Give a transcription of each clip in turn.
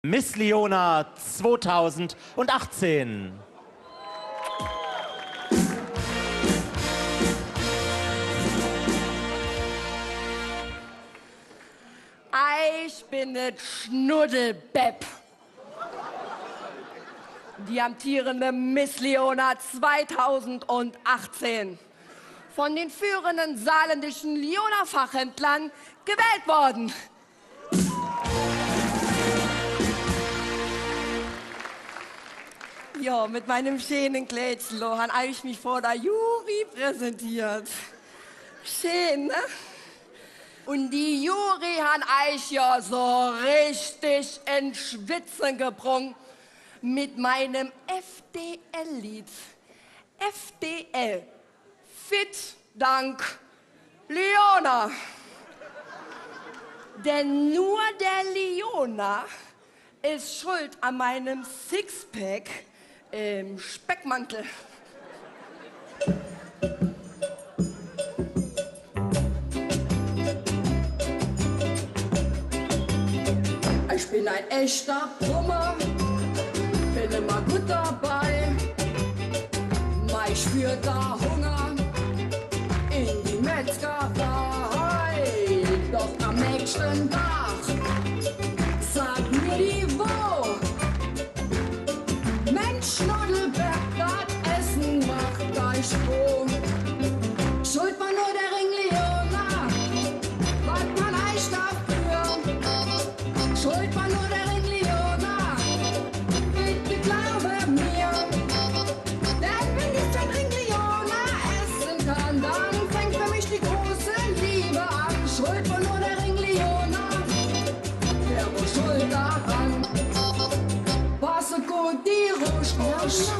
Miss Leona 2018. Ich bin das Schnuddelbepp. Die amtierende Miss Leona 2018. Von den führenden saarländischen Leona-Fachhändlern gewählt worden. Ja, mit meinem schönen Kleidchen habe ich mich vor der Jury präsentiert. Schön, ne? Und die Jury hat euch ja so richtig in Schwitzen gebrungen mit meinem FDL-Lied. FDL. Fit dank Leona. Denn nur der Leona ist schuld an meinem Sixpack im Speckmantel. Ich bin ein echter Brummer, bin immer gut dabei. Mai spürt da Hunger in die Metzgerei. Doch am nächsten Tag sagt mir die Wo. Mensch, Schnuddelbepp, das Essen macht euch froh. Schuld war nur der Ring Leona, was man euch dafür. Schuld war nur der Ring Leona, bitte glaube mir. Denn wenn ich den Ring Leona essen kann, dann fängt für mich die große Liebe an. Schuld war nur der Ring Leona, wer wohl schuld daran? War so gut die Rouge-Rouge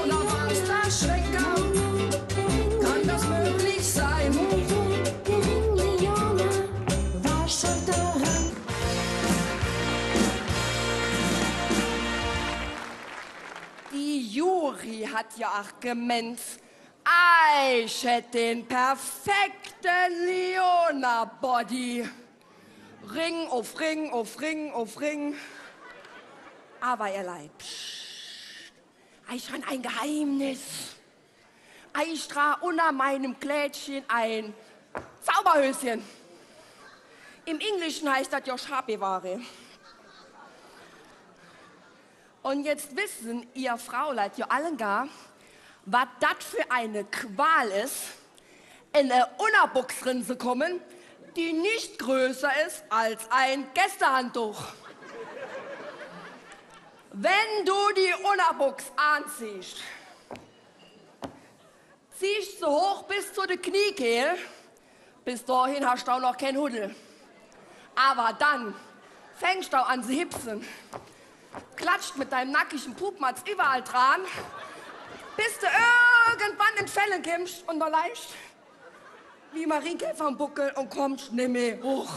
oder war es der Schwecker? Kann das möglich sein? Der Ring Leona war schuld daran. Die Jury hat ja auch gemeint, ich hätte den perfekten Leona-Body. Ring auf Ring auf Ring auf Ring. Aber ihr Leid, ich habe ein Geheimnis. Ich trage unter meinem Kleidchen ein Zauberhöschen. Im Englischen heißt das ja Schabeware. Und jetzt wissen ihr Fraulein ja allen gar, was das für eine Qual ist, in eine Unterbuchs drin zu kommen, die nicht größer ist als ein Gästehandtuch. Wenn du die Unterbuchs anziehst, ziehst du hoch bis zu den Kniekehl, bis dahin hast du auch noch kein Huddel. Aber dann fängst du an zu hipsen, klatscht mit deinem nackigen Pupmatz überall dran, bis du irgendwann in Fällen kommst und da leicht wie Marienkäfer vom Buckel und kommst nicht mehr hoch.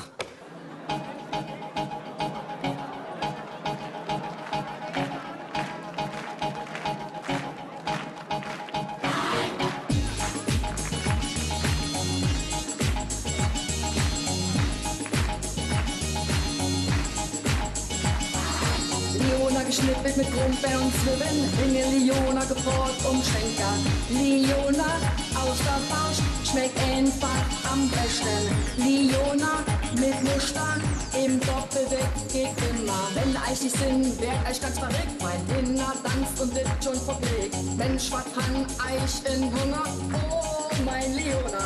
Leona geschnippelt mit Grumpe und Zwiebeln, Ringe Leona gebohrt um Schenker. Leona aus der Faust schmeckt einfach am besten. Leona mit Muster im Doppeldeck geht immer. Wenn euch die Sinn, werd euch ganz verrückt, mein Inner tanzt und wird schon verpflegt. Mensch, was kann euch in Hunger? Oh, mein Leona.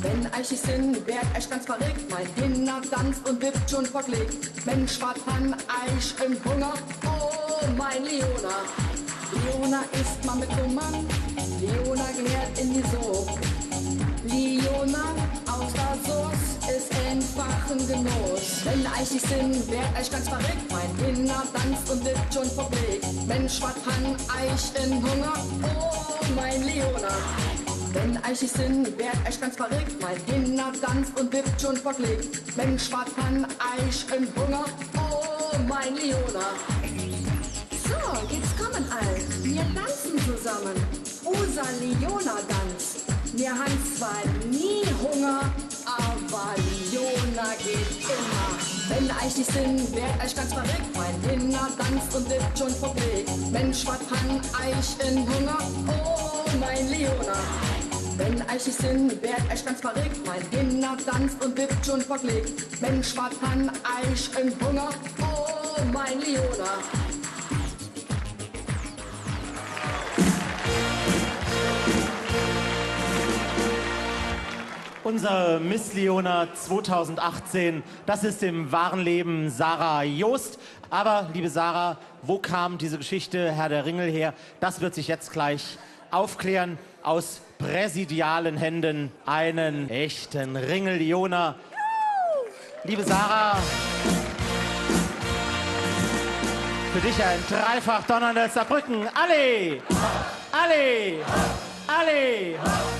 Wenn euch die Sinn, werd euch ganz verrückt, mein Inner tanzt und wird schon verpflegt. Mensch, was kann euch in Hunger? Oh, mein Leona. Leona isst man mit Nummern, Leona gehört in die Soße. Leona aus der Sauce ist einfach ein Genuss. Wenn euch die Sinn, werd euch ganz verrückt, mein Inner tanzt und wird schon verpflegt. Mensch, was kann euch in Hunger? Oh, mein Leona. Wenn euch die Sinn, werd euch ganz verrückt, mein Inner tanzt und wird schon verpflegt. Mensch, was kann euch in Hunger? Oh, mein Leona. So, jetzt kommen all, wir tanzen zusammen. Unser Leona-Tanz. Wir haben zwar nie Hunger, aber Leona geht immer. Wenn ich nicht Sinn, werd ich ganz verrückt. Mein Inner tanzt und wird schon verblickt. Mensch, was han ich in Hunger? Oh, mein Leona. Wenn ich nicht Sinn, werd ich ganz verrückt. Mein Inner tanzt und wird schon verklickt. Mensch, was han ich in Hunger? Oh, mein Leona. Unsere Miss Leona 2018, das ist im wahren Leben Sarah Joost. Aber, liebe Sarah, wo kam diese Geschichte Herr der Ringel her? Das wird sich jetzt gleich aufklären. Aus präsidialen Händen einen echten Ringel Leona. Liebe Sarah, für dich ein dreifach donnerndes Saarbrücken. Alle! Alle! Alle!